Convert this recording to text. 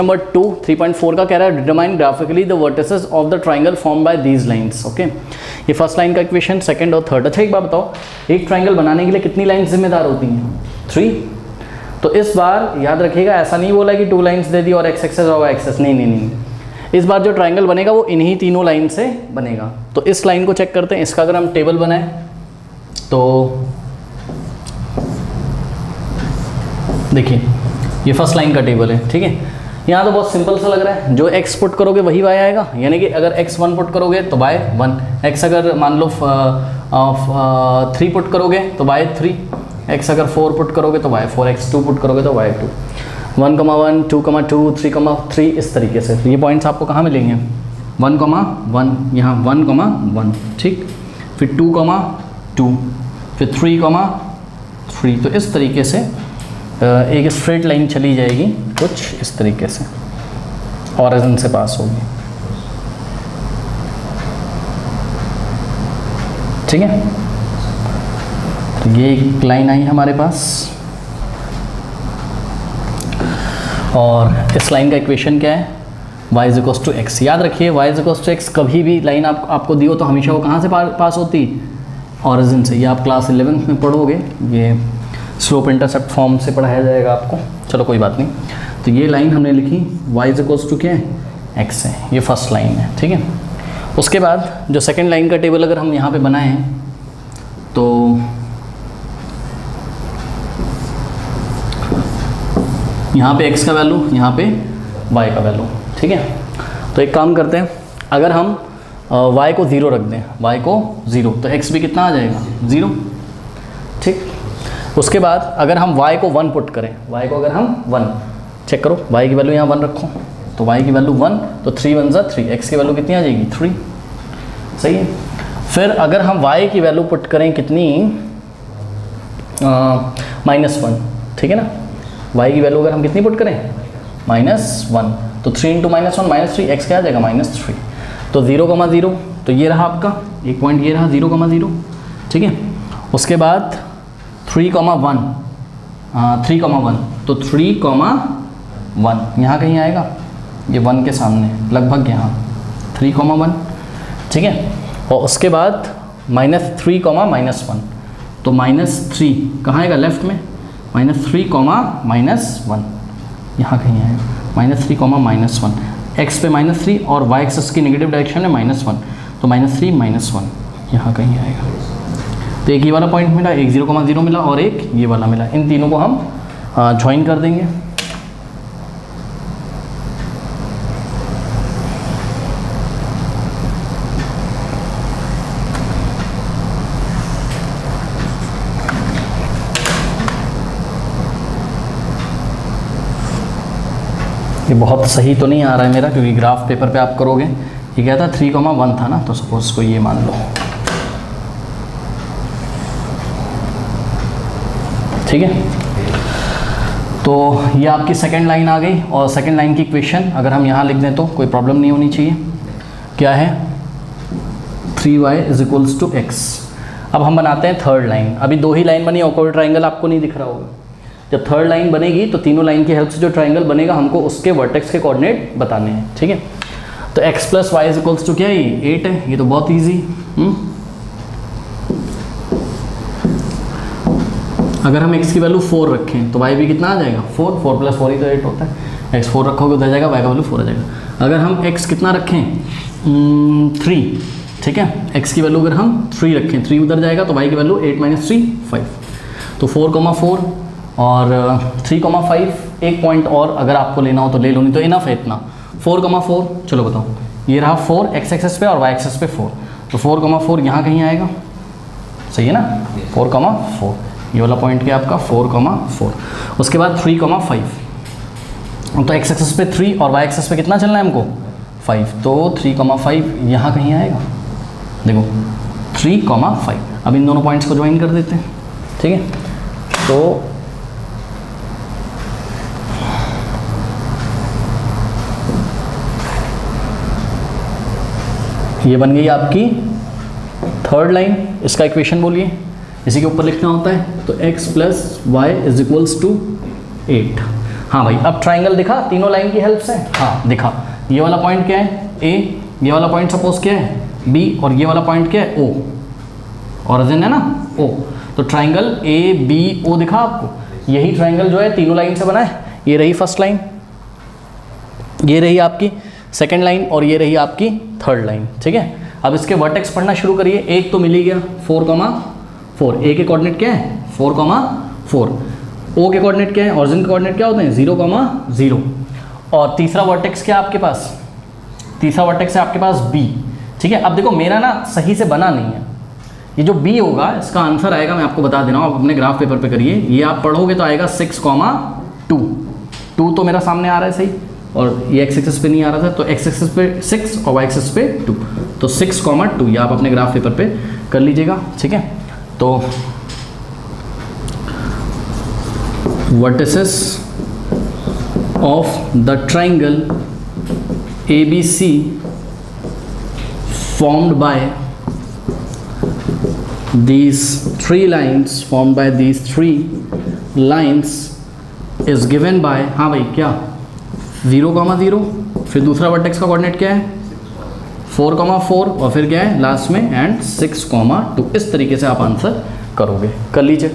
Number 2 3.4 का कह रहा है determine graphically the vertices of the triangle form by these lines. Okay, ये फर्स्ट लाइन का इक्वेशन, सेकंड और थर्ड। अच्छा एक बात बताओ, एक ट्राइंगल बनाने के लिए कितनी लाइंस जिम्मेदार होती हैं? 3। तो इस बार याद रखिएगा, ऐसा नहीं बोला कि 2 लाइंस दे दी और एक्स एक्सेस और वाई एक्सेस, नहीं। इस बार जो ट्राइंगल बनेगा वो इन्हीं तीनों लाइन से बनेगा। तो इस लाइन को चेक करते हैं, इसका अगर हम टेबल बनाएं तो देखिए ये फर्स्ट लाइन का टेबल है, ठीक है। यहाँ तो बहुत सिंपल सा लग रहा है, जो x पुट करोगे वही y आएगा, यानी कि अगर x 1 पुट करोगे तो y 1, x अगर मान लो 3 पुट करोगे तो y 3, x अगर 4 पुट करोगे तो y 4, x 2 पुट करोगे तो y 2, 1, 1, 2, 2, 3, 3 इस तरीके से। तो ये पॉइंट्स आपको कहाँ मिलेंगे? 1, 1 यहाँ 1, 1, ठीक, फिर 2, 2, फिर 3, 3। तो इस तरीके से एक स्ट्रेट लाइन चली जाएगी कुछ इस तरीके से, ऑरिजिन से पास होगी, ठीक है। तो ये एक लाइन आई हमारे पास, और इस लाइन का इक्वेशन क्या है? y = x। याद रखिए y = x, कभी भी लाइन आपको दी हो तो हमेशा वो कहाँ से पास होती? ऑरिजिन से। ये आप क्लास 11th में पढ़ोगे, ये स्लोप इंटरसेप्ट फॉर्म से पढ़ाया जाएगा आपको, चलो कोई बात नहीं। तो ये लाइन हमने लिखी, y = क्या है? x है, ये फर्स्ट लाइन है, ठीक है। उसके बाद जो सेकंड लाइन का टेबल अगर हम यहाँ पे बनाएं तो यहाँ पे x का वैल्यू, यहाँ पे y का वैल्यू, ठीक है। तो एक काम करते हैं, अगर हम y को 0 रख दें, y को 0, तो x भी कितना आ जाएगा? 0, ठीक। उसके बाद अगर हम y को 1 पुट करें, y को अगर हम 1 चेक करो, y की वैल्यू यहाँ 1 रखो, तो y की वैल्यू 1, तो 3 1 = 3, x की वैल्यू कितनी आ जाएगी? 3, सही है। फिर अगर हम y की वैल्यू पुट करें कितनी? -1, ठीक है ना। y की वैल्यू अगर हम कितनी पुट करें? -1, तो 3 × -1 -3, x क्या आ जाएगा? -3। तो 0, 0, तो ये रहा आपका एक पॉइंट, ये रहा 0, 0, ठीक है। उसके बाद 3, 1, 3, 1, तो 3, 1 यहाँ कहीं आएगा, ये 1 के सामने लगभग यहाँ 3, 1, ठीक है। और उसके बाद -3, -1, तो -3 कहाँ आएगा? लेफ्ट में, -3, -1 यहाँ कहीं आएगा, -3, -1, x पे -3 और y एक्सिस की नेगेटिव डायरेक्शन में -1, तो -3, -1 यहाँ कहीं आएगा। तो एक ये वाला पॉइंट मिला, एक 0, 0 मिला और एक ये वाला मिला। इन तीनों को हम ज्वाइन कर देंगे। ये बहुत सही तो नहीं आ रहा है मेरा, क्योंकि ग्राफ पेपर पे आप करोगे। ये क्या था? 3, 1 था ना, तो सपोज को ये मान लो, ठीक है। तो ये आपकी सेकंड लाइन आ गई, और सेकंड लाइन की इक्वेशन अगर हम यहाँ लिख दें तो कोई प्रॉब्लम नहीं होनी चाहिए। क्या है? 3y = x। अब हम बनाते हैं थर्ड लाइन। अभी 2 ही लाइन बनी और कोई ट्राइंगल आपको नहीं दिख रहा होगा। जब थर्ड लाइन बनेगी तो तीनों लाइन की हेल्प से जो ट्राइंगल बनेगा हमको उसके वर्टेक्स के कोऑर्डिनेट बताने हैं, ठीक है। तो x + y = क्या है? 8 है, ये तो बहुत ईजी। अगर हम x की वैल्यू 4 रखें तो y भी कितना आ जाएगा? 4, 4 + 4 ही तो 8 होता है। x 4 रखोगे उधर जाएगा, y का वैल्यू 4 आ जाएगा। अगर हम x कितना रखें? 3, ठीक है। x की वैल्यू अगर हम 3 रखें, 3 उधर जाएगा, तो y की वैल्यू 8 - 3 5, तो 4, 4 और 3, 5। एक पॉइंट और अगर आपको लेना हो तो ले लो, नहीं तो इनफ है इतना। 4, 4, चलो बताओ, ये रहा 4 x एक्सेस पे और y एक्सेस पे 4, तो 4, 4 यहाँ कहीं आएगा, सही है ना। 4, 4 ये वाला पॉइंट क्या आपका? 4, 4। उसके बाद 3, 5, तो x एक्सेस पे 3 और y एक्सेस पे कितना चलना है हमको? 5, तो 3, 5 यहाँ कहीं आएगा। देखो 3, 5। अब इन दोनों पॉइंट्स को ज्वाइन कर देते हैं, ठीक है। तो ये बन गई आपकी थर्ड लाइन। इसका इक्वेशन बोलिए, इसी के ऊपर लिखना होता है। तो x + y = 8। हाँ भाई, अब ट्राइंगल दिखा तीनों लाइन की हेल्प से? हाँ दिखा। ये वाला पॉइंट क्या है? ए, ये वाला पॉइंट सपोज क्या है? बी, और ये वाला पॉइंट क्या है? ओ, ऑरिजिन है ना ओ। तो ट्राइंगल ए बी ओ दिखा आपको। यही ट्राइंगल जो है तीनों लाइन से बना है। ये रही फर्स्ट लाइन, ये रही आपकी सेकेंड लाइन, और ये रही आपकी थर्ड लाइन, ठीक है। अब इसके वर्टेक्स पढ़ना शुरू करिए। एक तो मिल ही गया 4,4। ए के कोऑर्डिनेट क्या है? 4,4। ओ के कोऑर्डिनेट क्या है? ऑरिजिन के कोऑर्डिनेट क्या होते हैं? 0,0। और तीसरा वर्टेक्स क्या है आपके पास? तीसरा वर्टेक्स है आपके पास बी, ठीक है। अब देखो मेरा ना सही से बना नहीं है। ये जो बी होगा इसका आंसर आएगा, मैं आपको बता दे रहा हूँ, आप अपने ग्राफ पेपर पे करिए। ये आप पढ़ोगे तो आएगा 6,2। 2 तो मेरा सामने आ रहा है सही, और ये एक्स एक्सिस पे नहीं आ रहा था, तो एक्स एक्सिस पे 6 और वाई एक्सिस पे 2, तो 6,2 ये आप अपने ग्राफ पेपर पे कर लीजिएगा, ठीक है। तो vertices of the triangle ABC formed by these three lines is given by, हाँ भाई क्या, 0,0, फिर दूसरा वर्टेक्स का कोऑर्डिनेट क्या है? 4,4, और फिर क्या है लास्ट में एंड 6,2। इस तरीके से आप आंसर करोगे, कर लीजिए।